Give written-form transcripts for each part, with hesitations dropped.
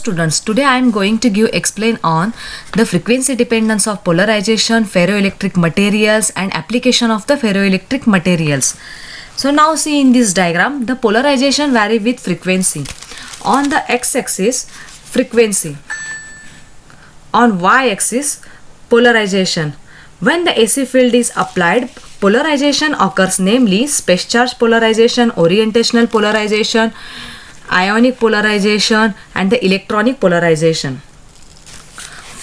students, today I am going to explain on the frequency dependence of polarization, ferroelectric materials and application of the ferroelectric materials. So now see in this diagram, the polarization vary with frequency. On the x-axis, frequency. On y-axis, polarization. When the AC field is applied, polarization occurs, namely space charge polarization, orientational polarization, ionic polarization and the electronic polarization.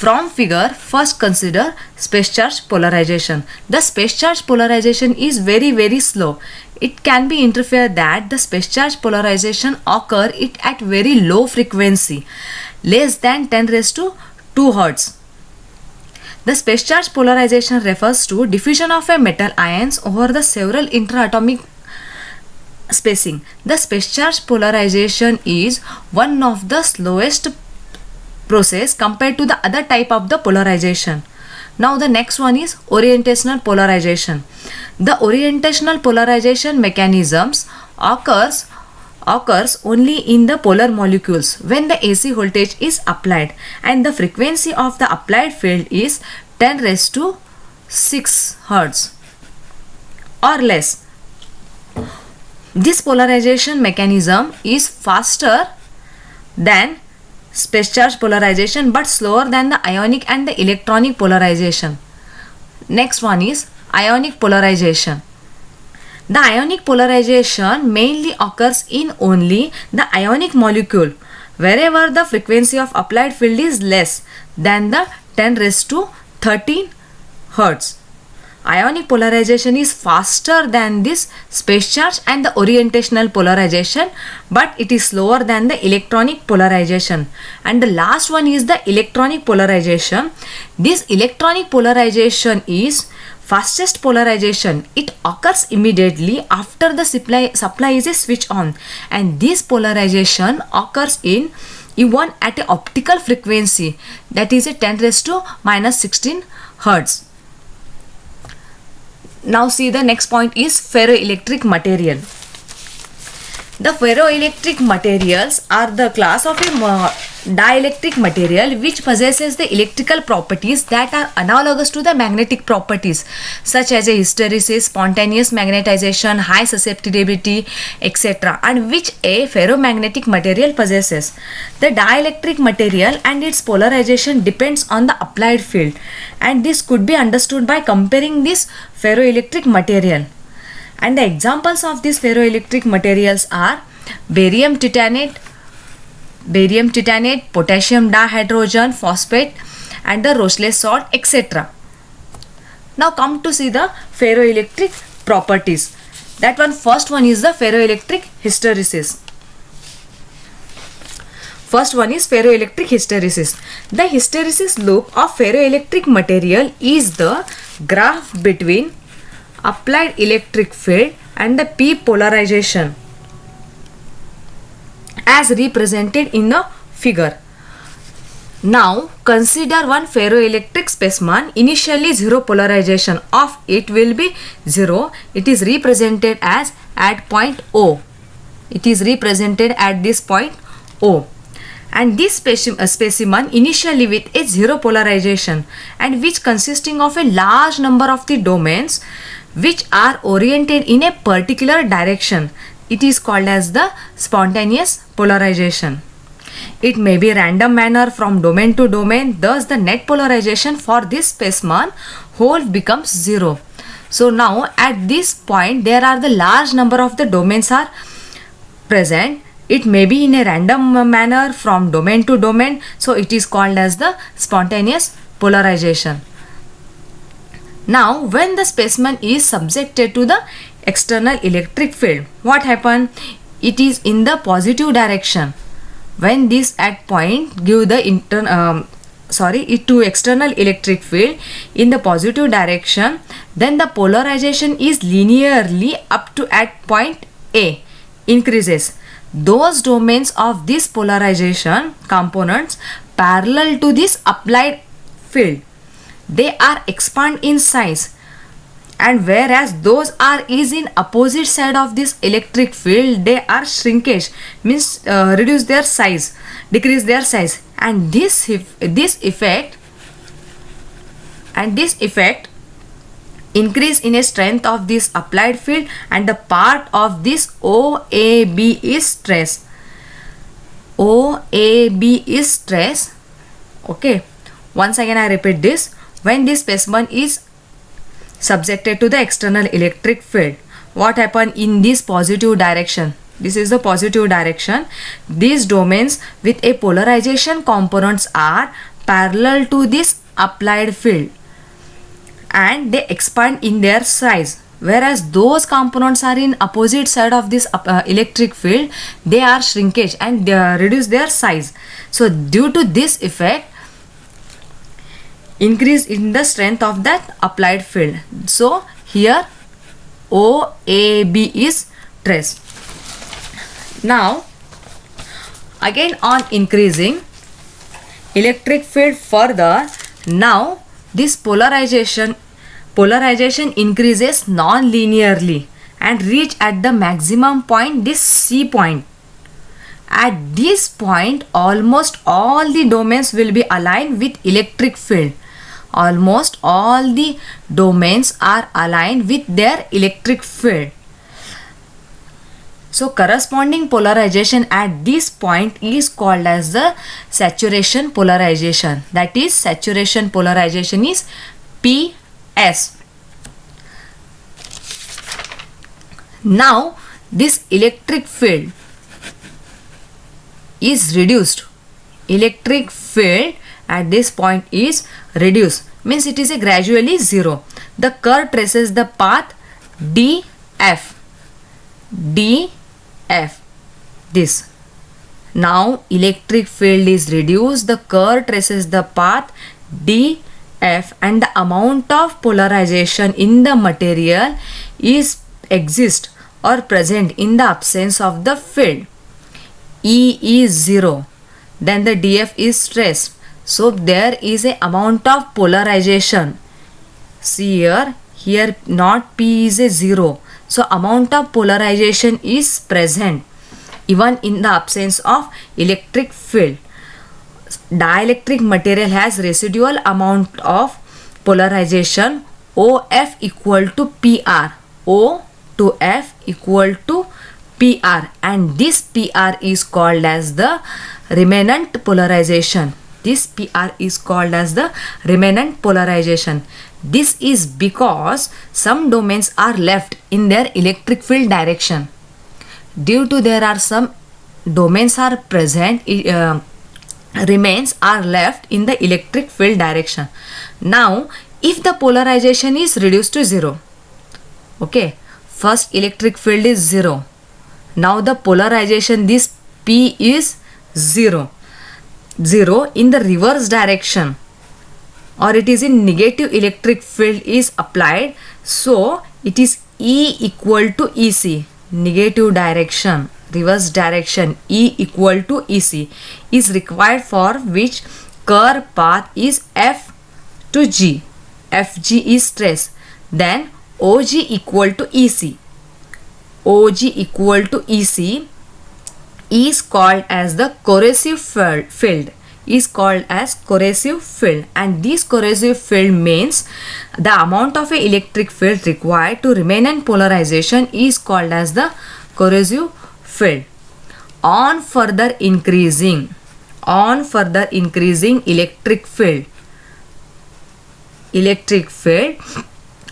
From figure, first consider space charge polarization. The space charge polarization is very slow. It can be interfered that the space charge polarization occur at very low frequency, less than 10 raised to 2 Hz. The space charge polarization refers to diffusion of a metal ions over the several interatomic spacing. The space charge polarization is one of the slowest process compared to the other type of the polarization. Now the next one is orientational polarization. The orientational polarization mechanisms occurs only in the polar molecules when the AC voltage is applied and the frequency of the applied field is 10 raised to 6 Hz or less. This polarization mechanism is faster than space charge polarization but slower than the ionic and the electronic polarization. Next one is ionic polarization. The ionic polarization mainly occurs in only the ionic molecule wherever the frequency of applied field is less than the 10 raised to 13 Hz. Ionic polarization is faster than this space charge and the orientational polarization, but it is slower than the electronic polarization. And the last one is the electronic polarization. This electronic polarization is fastest polarization. It occurs immediately after the supply is switched on, and this polarization occurs in even at an optical frequency, that is a 10 raised to minus 16 Hz. Now see the next point is ferroelectric material. The ferroelectric materials are the class of a dielectric material which possesses the electrical properties that are analogous to the magnetic properties, such as a hysteresis, spontaneous magnetization, high susceptibility, etc., and which a ferromagnetic material possesses. The dielectric material and its polarization depends on the applied field, and this could be understood by comparing this ferroelectric material. And the examples of these ferroelectric materials are barium titanate, potassium dihydrogen phosphate and the Rochley salt, etc. Now come to see the ferroelectric properties. First one is the ferroelectric hysteresis. First one is ferroelectric hysteresis. The hysteresis loop of ferroelectric material is the graph between applied electric field and the p polarization as represented in the figure. Now consider one ferroelectric specimen. Initially zero polarization of it will be 0. It is represented as at point O. It is represented at this point O. And this specimen initially with a zero polarization and which consisting of a large number of the domains which are oriented in a particular direction. It is called as the spontaneous polarization. It may be random manner from domain to domain, thus the net polarization for this specimen whole becomes 0. So now at this point there are the large number of the domains are present. It may be in a random manner from domain to domain, so it is called as the spontaneous polarization. Now when the specimen is subjected to the external electric field, what happens? It is in the positive direction. When this at point give the to external electric field in the positive direction, then the polarization is linearly up to at point A increases. Those domains of this polarization components parallel to this applied field, they are expand in size and whereas those are is in opposite side of this electric field, they are shrinkage, means reduce their size, decrease their size, and this effect increase in a strength of this applied field, and the part of this OAB is stress. OAB is stress. Okay, once again I repeat this. When this specimen is subjected to the external electric field, what happen in this positive direction? This is the positive direction. These domains with a polarization components are parallel to this applied field and they expand in their size, whereas those components are in opposite side of this electric field, they are shrinkage and they reduce their size. So due to this effect, increase in the strength of that applied field. So here OAB is trace. Now again on increasing electric field further, now this polarization increases non-linearly and reach at the maximum point, this C point. At this point, almost all the domains will be aligned with electric field. Almost all the domains are aligned with their electric field. So corresponding polarization at this point is called as the saturation polarization. That is, saturation polarization is PS. Now this electric field is reduced. Electric field at this point is reduced, means it is a gradually zero. The curve traces the path DF. This. Now electric field is reduced, the curve traces the path DF, and the amount of polarization in the material is exist or present in the absence of the field. E is 0, then the DF is stressed, so there is a amount of polarization. See here not P is a 0, so amount of polarization is present even in the absence of electric field. Dielectric material has residual amount of polarization OF equal to PR. O to F equal to PR, and this PR is called as the remnant polarization. This PR is called as the remnant polarization. This is because some domains are left in their electric field direction. Due to there are some domains are present, remains are left in the electric field direction. Now if the polarization is reduced to 0, okay, first electric field is 0, now the polarization, this P is 0 in the reverse direction, or it is in negative electric field is applied, so it is E equal to EC. Negative direction, reverse direction, E equal to EC is required, for which curve path is F to G. FG is stress, then OG equal to EC. OG equal to EC is called as the corrosive field, is called as corrosive field, and this corrosive field means the amount of a electric field required to remain in polarization is called as the corrosive field. On further increasing electric field,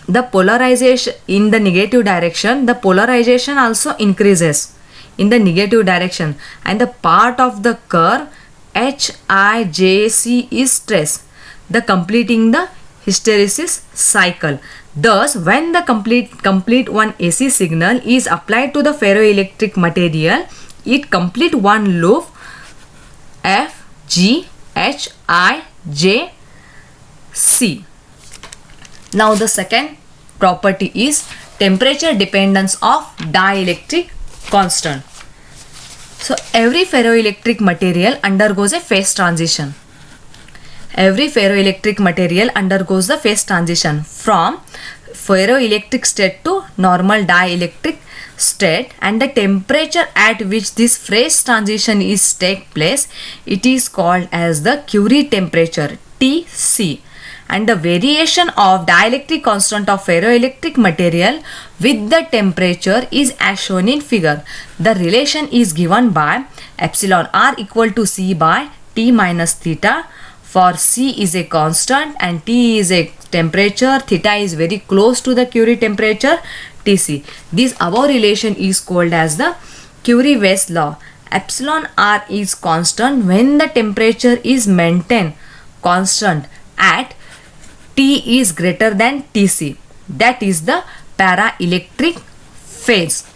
the polarization in the negative direction, the polarization also increases in the negative direction, and the part of the curve HIJC is stress, the completing the hysteresis cycle. Thus, when the complete one AC signal is applied to the ferroelectric material, it complete one loop F, G, H, I, J, C. Now the second property is temperature dependence of dielectric constant. So every ferroelectric material undergoes a phase transition. Every ferroelectric material undergoes the phase transition from ferroelectric state to normal dielectric state, and the temperature at which this phase transition is take place, it is called as the Curie temperature, Tc. And the variation of dielectric constant of ferroelectric material with the temperature is as shown in figure. The relation is given by epsilon r equal to c by t minus theta, for c is a constant and t is a temperature, theta is very close to the Curie temperature, Tc. This above relation is called as the Curie-Weiss law. Epsilon r is constant when the temperature is maintained constant at T is greater than Tc. That is the paraelectric phase.